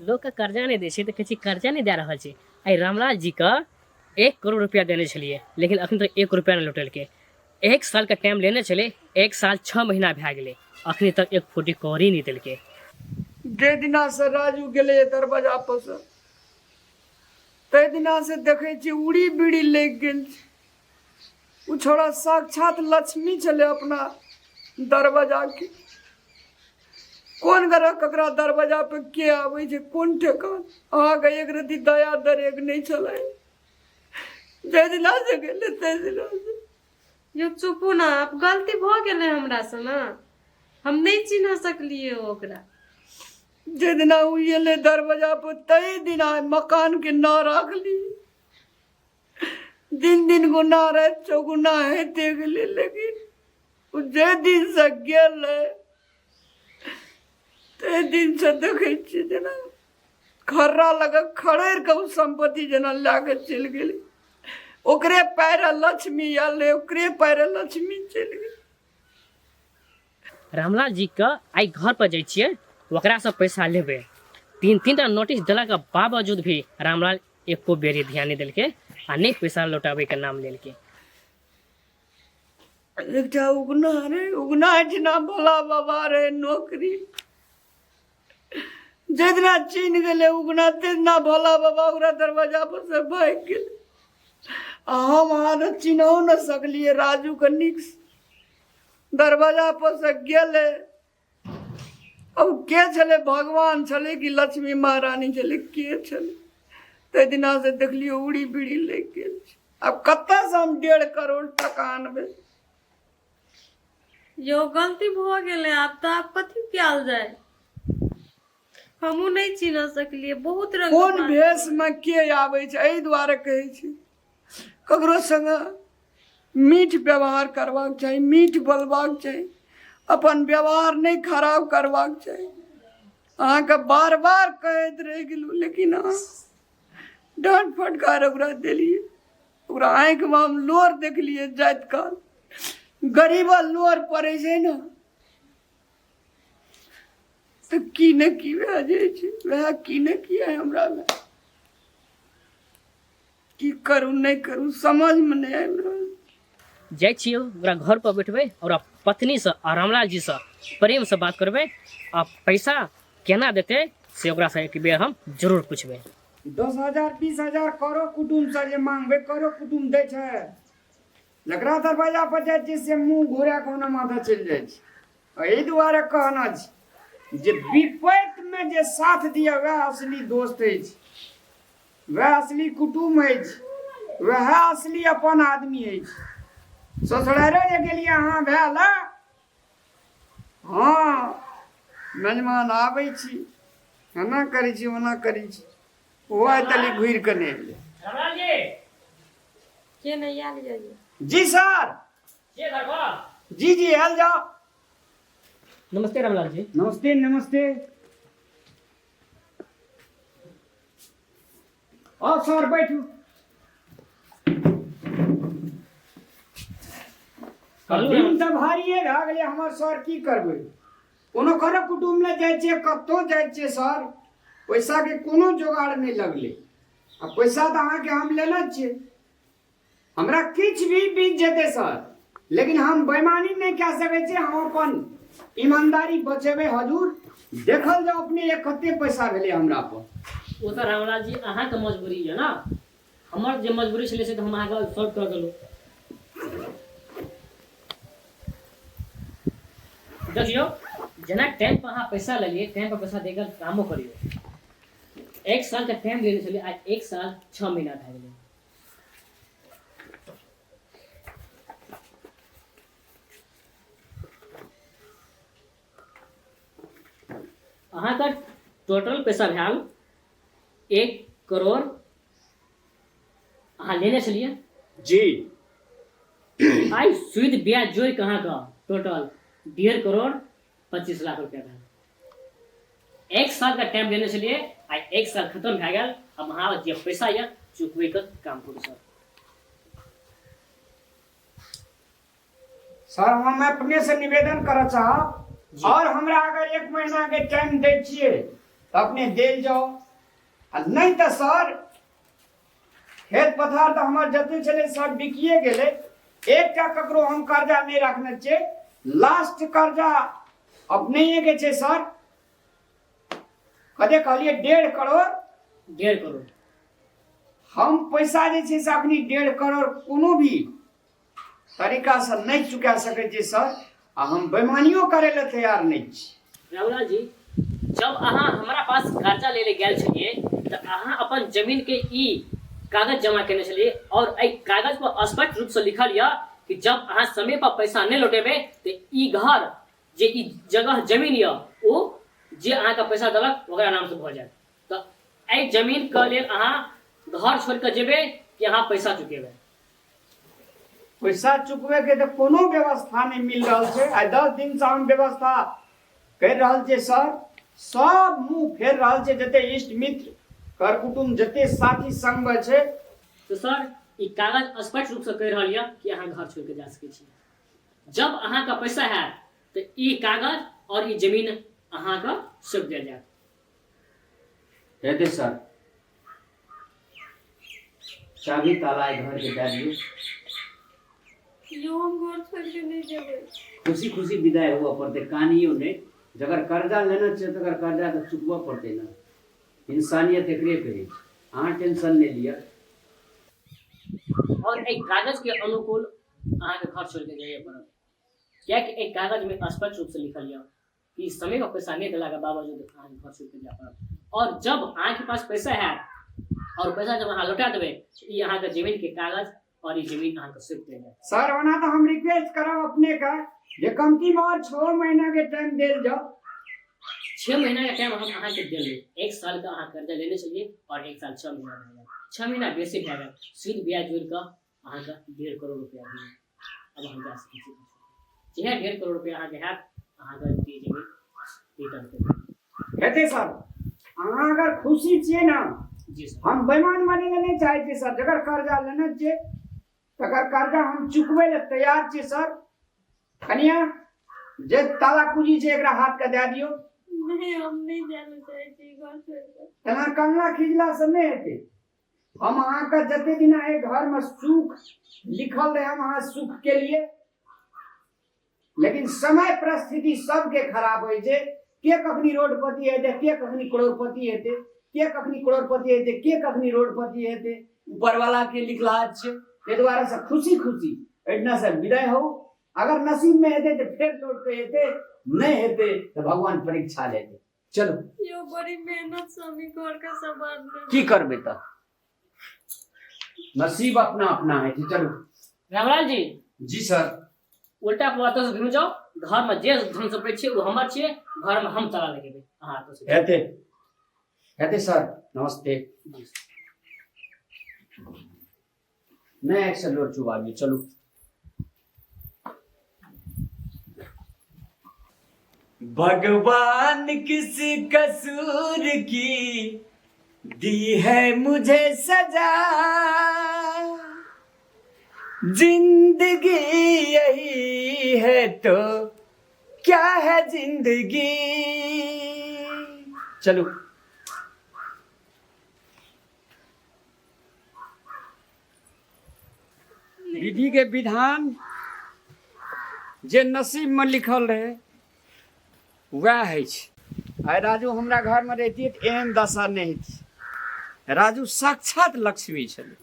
लोग का कर्जा नहीं दे छै तो कहै कर्जा नहीं दे रहा छै। आई रामलाल जी का 1 करोड़ रुपया देने छलिए लेकिन अखन तक 1 रुपया नहीं लौटल के। 1 साल का टाइम लेने चले, 1 साल 6 महीना भै गेले, अखनी तक 1 फुटी कौड़ी नहीं देलके। जे दिना से राजू गेले दरवाजा पर से तै दिना से देखे छी उड़ी बीड़ी लग गेल छै। उ छोड़ा साक्षात लक्ष्मी छले अपना दरवाजा के। कोन घर ककरा दरवाजा पे के आवे छै कोन ठेकान अहाँ के एक रति दया दरेक नहीं चले। जे दिना से गेले तै दिना से यो चुपू ना, अब गलती भ गेले हमरा से ना, हम नहीं चिन्ह सकलिए ओकरा। जे दिना उ एले दरवाजा पे तै दिना मकान के ना राखली। दिन दिन गुना रात चौगुना हेते गेले लेकिन उ जे दिन से गेले ते दिन से देखे छी जेना खर्रा लगे खड़ेर के उ संपत्ति जेना लागे चल गेले। ओकरे पैर लक्ष्मी आले, ओकरे पैर लक्ष्मी चल गेले। रामलाल जी का आई घर पर जाइ छियै, ओकरा से पैसा लेबे। 3-3 नोटिस देला के बावजूद भी रामलाल एको बेरी ध्यान नहीं देलके आ नहीं पैसा लौटावे के नाम लेलके। एकटा उगना जना भोला बाबा रे नौकरी जितना चीन गेले उगना तेजना भोला बाबा ओकरा दरवाजा पर से भाग गेले। हम अहाँ चिन्हो न सकलिए राजू के नीक दरवाजा पर से गेले। अब के छले भगवान छले कि लक्ष्मी महारानी छले के छले तै दिना से देखलिए उड़ी बीड़ी लग गेल। अब कत्ता से हम 1.5 करोड़ टका आनबे। यो गलती भ गेले, आप तो आप कथी प्याल जाए, हमू नहीं चिन्ह सकलिए। बहुत रंग कोन भेष में के आवे छै एहि दुआरे कहै छी ककरो संग मीठ व्यवहार करबाक चाही, मीठ बोलबाक चाही, अपन व्यवहार नहीं खराब करबाक चाही। अहाँ के बार बार कहैत रह गेलू लेकिन अहाँ डांट फटकार ओकरा देलिए। ओकरा आँख में हम लोर देखलिए जाइत काल गरीबा लोर पड़े छै ना तो की न की भए जाइ छै, वह की न की है हमरा में। की करू नहीं करू समझ में नहीं आबि रहल। जाइ छियै ओकरा घर पर बैठबै और पत्नी से और रामलाल जी से प्रेम से बात करबै आ पैसा केना देते से ओकरा से एक बेर हम जरूर पूछबै। 10,000 20,000 करो कुटुम से जे मांगबे करो कुटुम दे छै। जकरा दरवाजा पर जाइ छै से मुंह घुरा के ओना माथा चलि जाइ छै। एहि दुआरे कहना छै जे विपैत में जे साथ दिया वह असली दोस्त अछि, वह असली कुटुम अछि, वह असली अपन आदमी अछि। ससुरारो जे गेलिए अहाँ भेल हाँ मेहमान आबै छी एना करै छी ओना करै छी वो तली घुर के नहीं एले। रामलाल जी के नहीं आल जाइए। जी सर। के घर पर? जी आल जाओ। नमस्ते रामलाल जी। नमस्ते नमस्ते। आओ सर बैठू। दिन तऽ भारिये भए गेलै हमर सर, की करबै। कोनो घर कुटुम ले जाइ छियै, कतौ जाइ छियै सर, पैसा के कोनो जोगाड़ नहीं लगले। आ पैसा तऽ अहाँके हम लेने छियै, हमरा किछ भी बीत जेतै सर, लेकिन हम बेईमानी नहीं कह सकै छियै। हम अपन ईमानदारी बचेबै हजूर। देखल जाओ अपने ये कते पैसा भेलै हमरा पर। ओ तऽ रामलाल जी अहाँ के मजबूरी है ना, हमर जे मजबूरी छलै से तऽ हम अहाँ के सॉल्व कर देलहुँ। देखियो जना टाइम पर अहाँ पैसा लेलिए टाइम पर पैसा देकर कामो करियो। 1 साल का टाइम लेने चलिए, आज 1 साल 6 महीना भए गेलै। अहाँ का टोटल पैसा भेल 1 करोड़ अहाँ लेने छलिए जी। आई सूद ब्याज जोड़ के अहाँ का टोटल 1.5 करोड़ 25 लाख रुपया भेल। 1 साल का टाइम लेने छलिए, आई 1 साल खत्म भए गेल। अब अहाँ जे पैसा या चुकबै के काम करू सर। सर हम अपने से निवेदन करऽ चाहब, और हमरा अगर 1 महीना के टाइम दै छियै तो अपने देल जाओ आ नहीं तो सर खेत पथार तो हमार जते चले सब बिकिए गेले एक टा ककरो हम कर्जा नहीं रखने छे लास्ट कर्जा अपने के छे सर कदे कहलिए 1.5 करोड़ 1.5 करोड़ हम पैसा जे छे से अपनी 1.5 करोड़ कोनो भी तरीका से नहीं चुका सके छे सर आ हम बेईमानियों करे ले तैयार नहीं छी। रामलाल जी जब अहाँ हमारा पास कर्जा ले ले गेल छलिए तो अहाँ अपन जमीन के ई कागज जमा केने छलिए और एहि कागज पर स्पष्ट रूप से लिखल यऽ कि जब अहाँ समय पर पैसा नहीं लौटेबे तो ई घर जे ई जगह जमीन यऽ ओ जे अहाँ का पैसा देलक ओकरा नाम से भऽ जायत। तो एहि जमीन के लेल अहाँ घर छोड़ के जेबे कि अहाँ पैसा चुकेबे? पैसा चुकवे के तो कोनो व्यवस्था नहीं मिल रहा है। आ 10 दिन से हम व्यवस्था कर रहा छे सर सब मुंह फेर रहा छे जते इष्ट मित्र कर कुटुंब जते साथी संग में छे। तो सर ई कागज स्पष्ट रूप से कह रहा है कि अहाँ घर छोड़ के जा सके छी। जब अहाँ का पैसा है तो ई कागज और ई जमीन अहाँ का सौंप दिया जाए। कहते सर चाबी ताला घर के दे दियो यो हम घर छोड़ के नहीं जेबे। खुशी खुशी विदाई हुआ पड़ते कहानियों ने जगर कर्जा लेना चाहिए तगर कर्जा तो चुकवा पड़ते ना इंसानियत एकरे कहे अहाँ टेंशन नहीं लिया और एक कागज के अनुकूल अहाँ के घर छोड़ के जाइए पड़त क्या कि एक कागज में स्पष्ट रूप से लिखल है कि समय का पैसा नहीं दिला के बावजूद अहाँ के घर छोड़ के जाए पड़त। और जब अहाँ के पास पैसा है और पैसा जब अहाँ लौटा देवे ई अहाँ के जमीन के कागज और ये जमीन अहाँ के सौंप देल जाए। सर वना तो हम रिक्वेस्ट करब अपने का जे कमती में और 6 महीना के टाइम देल जाओ। 6 महीना का टाइम हम अहाँ के देल देब। 1 साल का अहाँ कर्जा लेने चलिए और 1 साल 6 महीना रह जाए। 6 महीना बेसी भए गेल सूद ब्याज जोड़ के अहाँ का 1.5 करोड़ रुपया दिए अब हम जा सकै छी। जेहे 1.5 करोड़ रुपया अहाँ के हैत अहाँ के दी जमीन रिटर्न कर कहते सर अहाँ अगर खुशी छिए ना जी सर। हम बेईमान बने नहीं चाहे छे सर जगर कर्जा लेना छे तगर कर्जा हम चुकवे ले तैयार छे सर। कनिया जे ताला कुजी छे एकरा हाथ के दे दियो नहीं हम नहीं जाना चाहे छी घर छोड़ के। तना कंगला खिजला से नहीं हेते हम अहाँ का जते दिन है घर में सुख लिखल रहे हम अहाँ सुख के लिए लेकिन समय परिस्थिति सबके खराब होय छे के कखनी रोडपति हेते के कखनी करोड़पति हेते के कखनी करोड़पति हेते के कखनी रोडपति हेते ऊपर वाला के लिखला छे। ए द्वारा से खुशी खुशी एडना से विदाई हो अगर नसीब में हेते तो फिर लौट के हेते नहीं हेते तो भगवान परीक्षा लेते। चलो यो बड़ी मेहनत से हम घर का संभाल की करबे त नसीब अपना अपना है। चलो रामलाल जी जी सर उल्टा बातों से घूम जाओ घर में जे धन संपत्ति छे वो हमर छे घर में हम ताला लगेबे अहाँ तो से हेते हेते सर नमस्ते मैं एक सलोर चुबा भी चलो भगवान किस कसूर की दी है मुझे सजा जिंदगी यही है तो क्या है जिंदगी। चलो विधि के विधान जे नसीब में लिखल रहे वह है। आइ राजू हमरा घर में रहती तो एहन दशा नहीं थी। राजू साक्षात लक्ष्मी छले।